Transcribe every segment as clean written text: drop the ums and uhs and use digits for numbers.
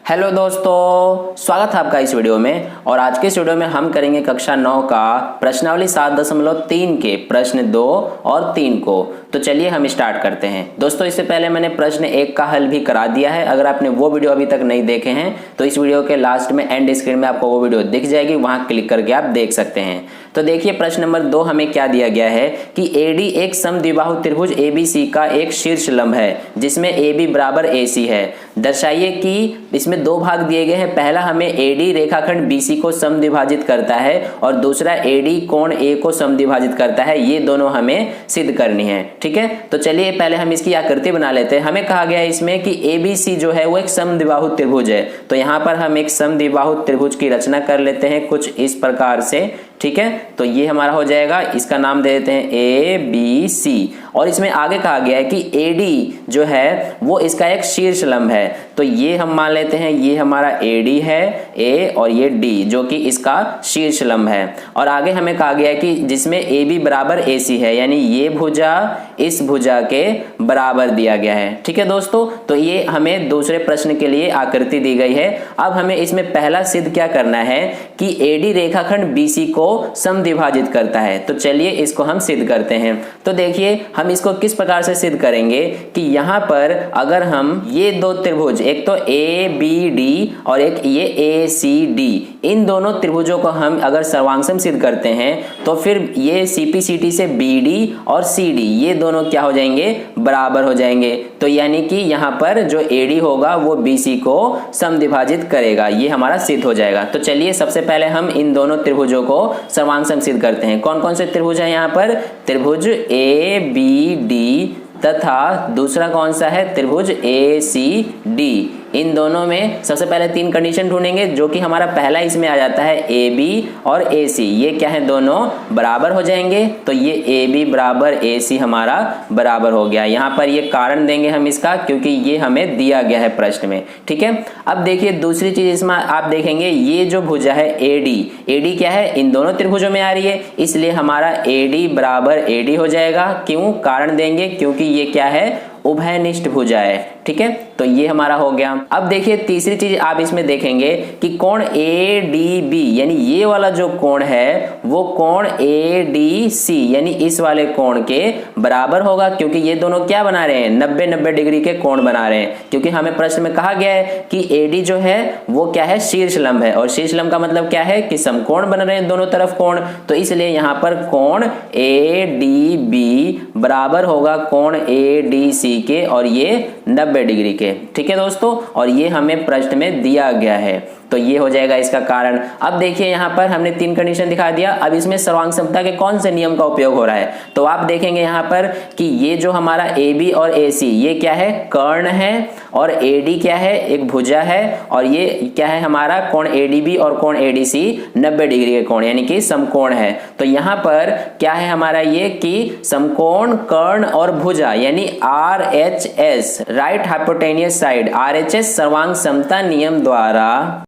Hello दोस्तों, स्वागत है आपका इस वीडियो में। और आज के इस वीडियो में हम करेंगे कक्षा 9 का प्रश्नावली 7.3 के प्रश्न 2 और 3 को। तो चलिए हम स्टार्ट करते हैं। दोस्तों, इससे पहले मैंने प्रश्न 1 का हल भी करा दिया है। अगर आपने वो वीडियो अभी तक नहीं देखे हैं तो इस वीडियो के लास्ट में एंड स्क्रीन में आपको वो वीडियो दिख जाएगी, वहां क्लिक करके आप देख सकते हैं। तो देखिए प्रश्न नंबर 2 हमें क्या दिया गया है कि एडी एक समद्विबाहु त्रिभुज एबीसी का एक शीर्ष लंब है जिसमें एबी बराबर एसी है। दर्शाइए कि इसमें दो भाग दिए गए हैं। पहला हमें एडी रेखाखंड बीसी को समद्विभाजित करता है और दूसरा एडी कोण ए को समद्विभाजित करता है। ये दोनों हमें सिद्ध करनी है, ठीक है। तो चलिए पहले हम इसकी आकृति बना लेते हैं। हमें कहा गया है इसमें कि एबीसी जो है वो एक समद्विबाहु त्रिभुज है। तो यहाँ पर हम एक समद्विबाहु त्रिभुज की रचना कर लेते हैं कुछ इस प्रकार से, ठीक है। तो ये हमारा हो जाएगा, इसका नाम दे देते हैं ए बी सी। और इसमें आगे कहा गया है कि एडी जो है वो इसका एक शीर्ष लंब है। तो ये हम मान लेते हैं ये हमारा एडी है, ए, और ये डी जो कि इसका शीर्ष लंब है। और आगे हमें कहा गया है कि जिसमें ए बी बराबर ए सी है, यानी ये भुजा इस भुजा के बराबर दिया गया है, ठीक है दोस्तों। तो ये हमें दूसरे प्रश्न के लिए आकृति दी गई है। अब हमें इसमें पहला सिद्ध क्या करना है कि एडी रेखाखंड बीसी को समद्विभाजित करता है। तो चलिए इसको हम सिद्ध करते हैं। तो देखिए हम इसको किस प्रकार से सिद्ध करेंगे कि यहाँ पर अगर हम ये दो त्रिभुज, एक तो ए बी डी और एक ये ए सी डी, इन दोनों त्रिभुजों को हम अगर सर्वांगसम सिद्ध करते हैं तो फिर ये सीपीसीटी से बी डी और सी डी ये दोनों क्या हो जाएंगे, बराबर हो जाएंगे। तो यानी कि यहाँ पर जो एडी होगा वो बीसी को समद्विभाजित करेगा, ये हमारा सिद्ध हो जाएगा। तो चलिए सबसे पहले हम इन दोनों त्रिभुजों को सर्वांगसम सिद्ध करते हैं। कौन कौन से त्रिभुज हैं यहाँ पर? त्रिभुज ए बी डी तथा दूसरा कौन सा है? त्रिभुज ए सी डी। इन दोनों में सबसे पहले 3 कंडीशन ढूंढेंगे, जो कि हमारा पहला इसमें आ जाता है ए बी और ए सी, ये क्या है, दोनों बराबर हो जाएंगे। तो ये ए बी बराबर ए सी हमारा बराबर हो गया। यहाँ पर ये कारण देंगे हम इसका, क्योंकि ये हमें दिया गया है प्रश्न में, ठीक है। अब देखिए दूसरी चीज इसमें आप देखेंगे, ये जो भुजा है एडी, एडी क्या है, इन दोनों त्रिभुजों में आ रही है, इसलिए हमारा एडी बराबर एडी हो जाएगा। क्यों? कारण देंगे क्योंकि ये क्या है, उभयनिष्ठ भुजा है, ठीक है। तो ये हमारा हो गया। अब देखिए तीसरी चीज आप इसमें देखेंगे कि कोण ए डी बी, यानी ये वाला जो कोण है वो कोण ए डी सी यानी इस वाले कोण के बराबर होगा, क्योंकि ये दोनों क्या बना रहे हैं, 90-90 डिग्री के कोण बना रहे हैं। क्योंकि हमें प्रश्न में कहा गया है कि एडी जो है वो क्या है, शीर्ष लंब है, और शीर्ष लंब का मतलब क्या है कि समकोण बन रहे हैं दोनों तरफ कोण। तो इसलिए यहाँ पर कोण ए डी बी बराबर होगा कोण ए डी सी के, और ये 90 डिग्री के, ठीक है दोस्तों। और ये हमें प्रश्न में दिया गया है, तो ये हो जाएगा इसका कारण। अब देखिए यहाँ पर हमने 3 कंडीशन दिखा दिया। अब इसमें सर्वांग समता के कौन से नियम का उपयोग हो रहा है, तो आप देखेंगे यहाँ पर कि ये जो हमारा ए बी और ए सी ये क्या है, कर्ण है, और ए डी क्या है, एक भुजा है, और ये क्या है हमारा कोण ए डी बी और कोण ए डी सी 90 डिग्री के कोण यानी कि समकोण है। तो यहाँ पर क्या है हमारा ये कि समकोण, कर्ण और भुजा यानी RHS, right hypotenuse side, RHS सर्वांग समता नियम द्वारा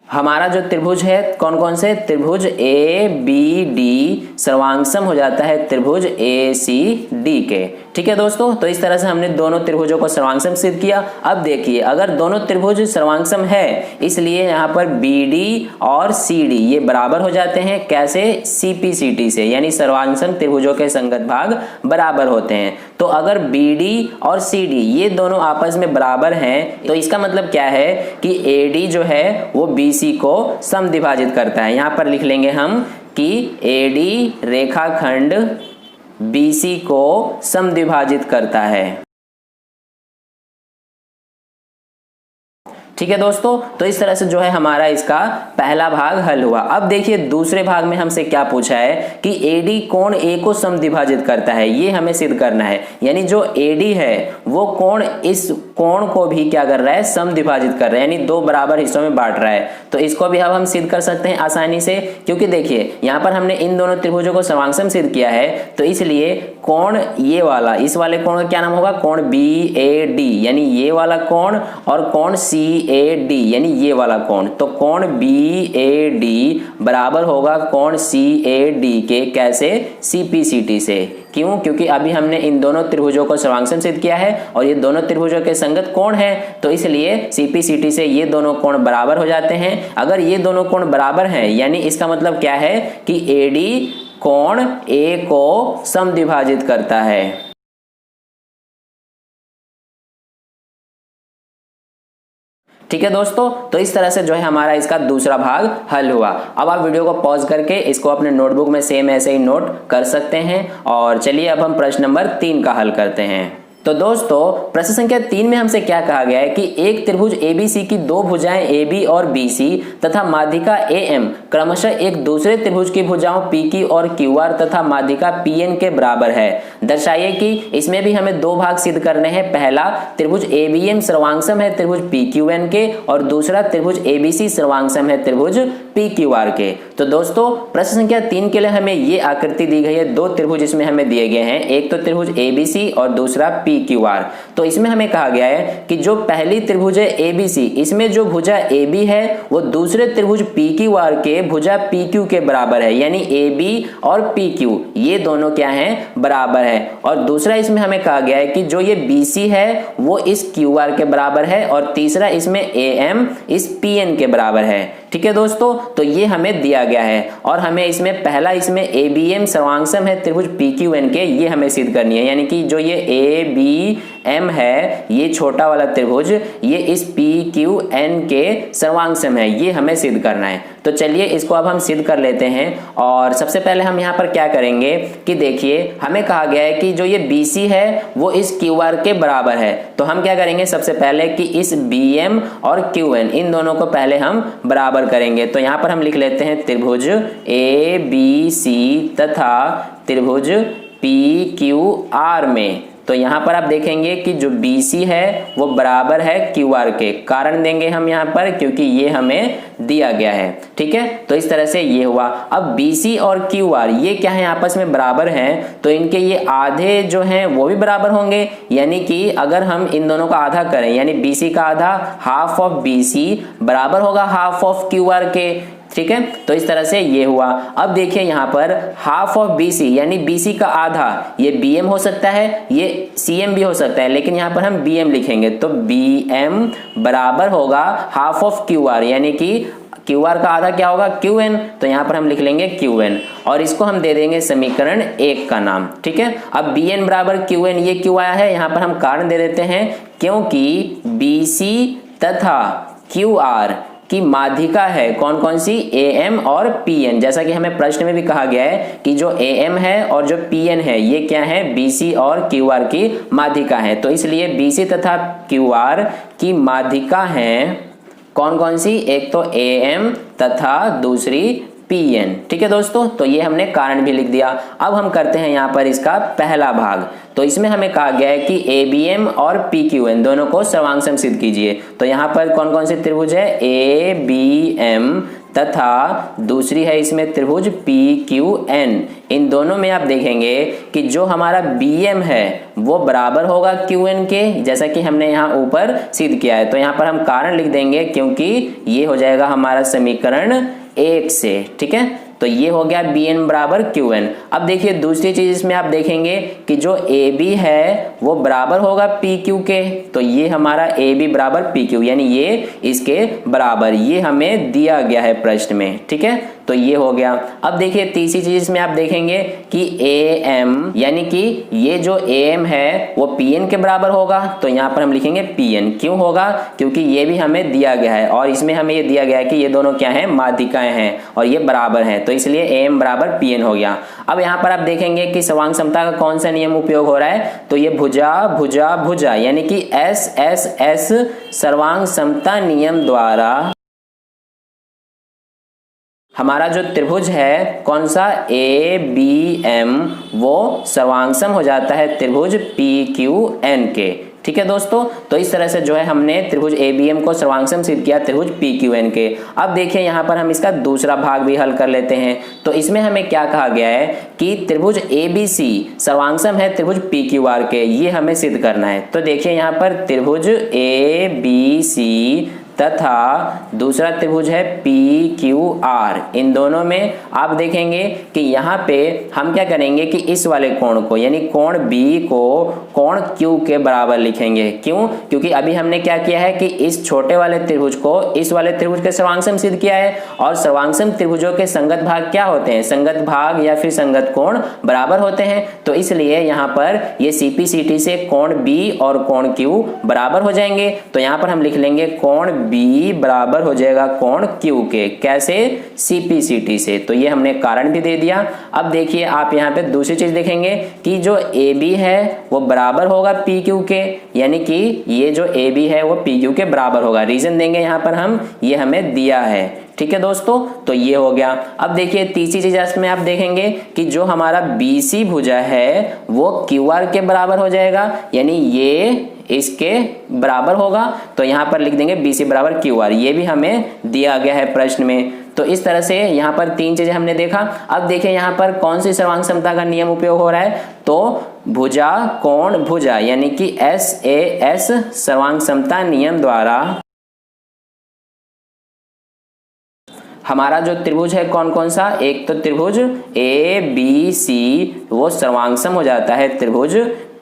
हमारा जो त्रिभुज है, कौन कौन से, त्रिभुज ए बी डी सर्वांगसम हो जाता है त्रिभुज ए सी डी के, ठीक है दोस्तों। तो इस तरह से हमने दोनों त्रिभुजों को सर्वांगसम सिद्ध किया। अब देखिए अगर दोनों त्रिभुज सर्वांगसम है, इसलिए यहाँ पर बी डी और सी डी ये बराबर हो जाते हैं। कैसे? सीपीसीटी से, यानी सर्वांगसम त्रिभुजों के संगत भाग बराबर होते हैं। तो अगर बी डी और सी डी ये दोनों आपस में बराबर हैं, तो इसका मतलब क्या है कि ए डी जो है वो बी सी को समद्विभाजित करता है। यहाँ पर लिख लेंगे हम कि ए डी रेखाखंड बीसी को समद्विभाजित करता है, ठीक है दोस्तों। तो इस तरह से जो है हमारा इसका पहला भाग हल हुआ। अब देखिए दूसरे भाग में हमसे क्या पूछा है कि एडी कोण ए को समद्विभाजित करता है, ये हमें सिद्ध करना है। यानी जो एडी है वो कोण इस कोण को भी क्या कर रहा है, समद्विभाजित कर रहा है, यानी 2 बराबर हिस्सों में बांट रहा है। तो इसको भी अब हम सिद्ध कर सकते हैं आसानी से, क्योंकि देखिए यहाँ पर हमने इन दोनों त्रिभुजों को सर्वांगसम सिद्ध किया है। तो इसलिए कोण ये वाला, इस वाले कोण का क्या नाम होगा, कोण बी ए डी, यानी ये वाला कोण, और कोण सी BAD यानी ये वाला कोण, तो कोण BAD बराबर होगा कोण CAD के, कैसे? CPCT से। क्यों? क्योंकि अभी हमने इन दोनों त्रिभुजों को सर्वांगसम सिद्ध किया है और ये दोनों त्रिभुजों के संगत कोण है, तो इसलिए CPCT से ये दोनों कोण बराबर हो जाते हैं। अगर ये दोनों कोण बराबर हैं यानी इसका मतलब क्या है कि AD कोण A को समद्विभाजित करता है। ठीक है दोस्तों, तो इस तरह से जो है हमारा इसका दूसरा भाग हल हुआ। अब आप वीडियो को पॉज करके इसको अपने नोटबुक में सेम ऐसे ही नोट कर सकते हैं। और चलिए अब हम प्रश्न नंबर 3 का हल करते हैं। तो दोस्तों प्रश्न संख्या 3 में हमसे क्या कहा गया है कि एक त्रिभुज ABC की दो भुजाएं AB और BC तथा माध्यिका AM क्रमशः एक दूसरे त्रिभुज की भुजाओं PQ और QR तथा माध्यिका PN के बराबर है। दर्शाइए कि इसमें भी हमें दो भाग सिद्ध करने हैं। पहला, त्रिभुज ABM सर्वांगसम है त्रिभुज PQN के, और दूसरा त्रिभुज ABC सर्वांगसम है त्रिभुज PQR के। तो दोस्तों प्रश्न संख्या 3 के लिए हमें ये आकृति दी गई है। दो त्रिभुज इसमें हमें दिए गए हैं, एक तो त्रिभुज ABC और दूसरा PQR। तो इसमें हमें कहा गया है कि जो पहली त्रिभुज है ABC, इसमें जो भुजा AB है वो दूसरे त्रिभुज PQR के भुजा PQ के बराबर है, यानी AB और PQ ये दोनों क्या हैं? बराबर है। और दूसरा इसमें हमें कहा गया है कि जो ये BC है वो इस QR के बराबर है, और तीसरा इसमें AM इस PN के बराबर है। ठीक है दोस्तों, तो ये हमें दिया गया है और हमें इसमें पहला इसमें ABM सर्वांगसम है त्रिभुज PQN के, ये हमें सिद्ध करनी है। यानी कि जो ये ABM है ये छोटा वाला त्रिभुज ये इस PQN के सर्वांगसम है, ये हमें सिद्ध करना है। तो चलिए इसको अब हम सिद्ध कर लेते हैं। और सबसे पहले हम यहाँ पर क्या करेंगे कि देखिए हमें कहा गया है कि जो ये BC है वो इस QR के बराबर है। तो हम क्या करेंगे सबसे पहले कि इस BM और QN इन दोनों को पहले हम बराबर करेंगे। तो यहाँ पर हम लिख लेते हैं त्रिभुज ABC तथा त्रिभुज PQR में। तो यहाँ पर आप देखेंगे कि जो BC है वो बराबर है QR के। कारण देंगे हम यहाँ पर क्योंकि ये हमें दिया गया है। ठीक है, तो इस तरह से ये हुआ। अब BC और QR ये क्या है? आपस में बराबर हैं, तो इनके ये आधे जो हैं वो भी बराबर होंगे। यानी कि अगर हम इन दोनों का आधा करें यानी BC का आधा हाफ ऑफ BC बराबर होगा हाफ ऑफ QR के। ठीक है, तो इस तरह से ये हुआ। अब देखिए यहाँ पर हाफ ऑफ BC यानी BC का आधा ये BM हो सकता है, ये CM भी हो सकता है, लेकिन यहाँ पर हम BM लिखेंगे। तो BM बराबर होगा हाफ ऑफ QR यानी कि QR का आधा क्या होगा? QN। तो यहाँ पर हम लिख लेंगे QN और इसको हम दे देंगे समीकरण 1 का नाम। ठीक है, अब BN बराबर QN ये क्यों आया है? यहाँ पर हम कारण दे देते हैं क्योंकि BC तथा QR की माध्यिका है कौन कौन सी? AM और PN। जैसा कि हमें प्रश्न में भी कहा गया है कि जो AM है और जो PN है ये क्या है? BC और QR की माध्यिका है। तो इसलिए BC तथा QR की माध्यिका है कौन कौन सी? एक तो AM तथा दूसरी PN। ठीक है दोस्तों, तो ये हमने कारण भी लिख दिया। अब हम करते हैं यहाँ पर इसका पहला भाग। तो इसमें हमें कहा गया है कि ABM और PQN दोनों को सर्वांगसम सिद्ध कीजिए। तो यहाँ पर कौन कौन से त्रिभुज है? ABM तथा दूसरी है इसमें त्रिभुज PQN। इन दोनों में आप देखेंगे कि जो हमारा BM है वो बराबर होगा QN के, जैसा कि हमने यहाँ ऊपर सिद्ध किया है। तो यहाँ पर हम कारण लिख देंगे क्योंकि ये हो जाएगा हमारा समीकरण 1 से। ठीक है, तो ये हो गया BN बराबर QN। अब देखिए दूसरी चीज इसमें आप देखेंगे कि जो AB है वो बराबर होगा PQ के। तो ये हमारा AB बराबर PQ यानी ये इसके बराबर, ये हमें दिया गया है प्रश्न में। ठीक है, तो ये हो गया। अब देखिए तीसरी चीज इसमें आप देखेंगे कि AM यानी कि ये जो AM है वो PN के बराबर होगा। तो यहाँ पर हम लिखेंगे PN। क्यों होगा? क्योंकि ये भी हमें दिया गया है और इसमें हमें ये दिया गया है कि ये दोनों क्या हैं? माध्यिकाएं हैं और ये बराबर हैं। तो इसलिए AM बराबर PN हो गया। अब यहाँ पर आप देखेंगे कि सर्वांग समता का कौन सा नियम उपयोग हो रहा है? तो ये भुजा भुजा भुजा यानी कि SSS सर्वांग समता नियम द्वारा हमारा जो त्रिभुज है कौन सा? ABM वो सर्वांगसम हो जाता है त्रिभुज PQN के। ठीक है दोस्तों, तो इस तरह से जो है हमने त्रिभुज ABM को सर्वांगसम सिद्ध किया त्रिभुज PQN के। अब देखिए यहाँ पर हम इसका दूसरा भाग भी हल कर लेते हैं। तो इसमें हमें क्या कहा गया है कि त्रिभुज ABC सर्वांगसम है त्रिभुज PQR के, ये हमें सिद्ध करना है। तो देखिए यहाँ पर त्रिभुज ABC तथा दूसरा त्रिभुज है PQR। इन दोनों में आप देखेंगे कि यहाँ पे हम क्या करेंगे कि इस वाले कोण को यानी कोण B को कोण Q के बराबर लिखेंगे। क्यों? क्योंकि अभी हमने क्या किया है कि इस छोटे वाले त्रिभुज को इस वाले त्रिभुज के सर्वांगसम सिद्ध किया है, और सर्वांगसम त्रिभुजों के संगत भाग क्या होते हैं? संगत भाग या फिर संगत कोण बराबर होते हैं। तो इसलिए यहाँ पर ये CPCT से कोण B और कोण Q बराबर हो जाएंगे। तो यहाँ पर हम लिख लेंगे कोण B बराबर हो जाएगा कोण Q के। कैसे? CPCT से। तो ये हमने कारण भी दे दिया। अब देखिए आप यहाँ पे दूसरी चीज देखेंगे कि जो AB है वो बराबर होगा PQ के, यानी कि ये जो AB है वो PQ के बराबर होगा। रीजन देंगे यहाँ पर हम, ये हमें दिया है। ठीक है दोस्तों, तो ये हो गया। अब देखिए तीसरी चीज इसमें आप देखेंगे कि जो हमारा BC भुजा है वो QR के बराबर हो जाएगा, यानी ये इसके बराबर होगा। तो यहाँ पर लिख देंगे BC बराबर QR। ये भी हमें दिया गया है प्रश्न में। तो इस तरह से यहाँ पर तीन चीजें हमने देखा। अब देखिए यहाँ पर कौन सी सर्वांग समता का नियम उपयोग हो रहा है, तो भुजा कोण भुजा यानी कि SAS सर्वांग समता नियम द्वारा हमारा जो त्रिभुज है कौन कौन सा, एक तो त्रिभुज ABC वो सर्वांगसम हो जाता है त्रिभुज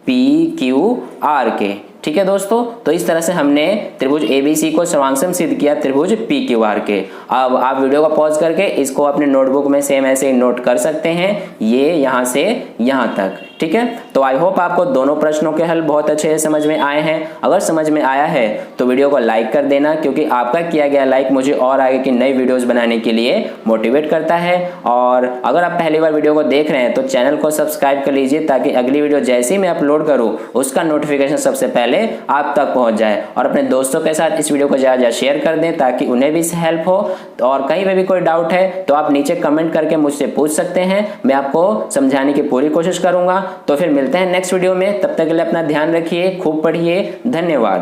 PQR के। ठीक है दोस्तों, तो इस तरह से हमने त्रिभुज ABC को सर्वांगसम सिद्ध किया त्रिभुज PQR के। अब आप वीडियो को पॉज करके इसको अपने नोटबुक में सेम ऐसे नोट कर सकते हैं, ये यहाँ से यहाँ तक। ठीक है, तो आई होप आपको दोनों प्रश्नों के हल बहुत अच्छे से समझ में आए हैं। अगर समझ में आया है तो वीडियो को लाइक कर देना, क्योंकि आपका किया गया लाइक मुझे और आगे की नई वीडियोस बनाने के लिए मोटिवेट करता है। और अगर आप पहली बार वीडियो को देख रहे हैं तो चैनल को सब्सक्राइब कर लीजिए, ताकि अगली वीडियो जैसे ही मैं अपलोड करूँ उसका नोटिफिकेशन सबसे पहले आप तक पहुंच जाए। और अपने दोस्तों के साथ इस वीडियो को ज़्यादा शेयर कर दें ताकि उन्हें भी हेल्प हो। और कहीं पे भी कोई डाउट है तो आप नीचे कमेंट करके मुझसे पूछ सकते हैं, मैं आपको समझाने की पूरी कोशिश करूंगा। तो फिर मिलते हैं नेक्स्ट वीडियो में, तब तक के लिए अपना ध्यान रखिए, खूब पढ़िए। धन्यवाद।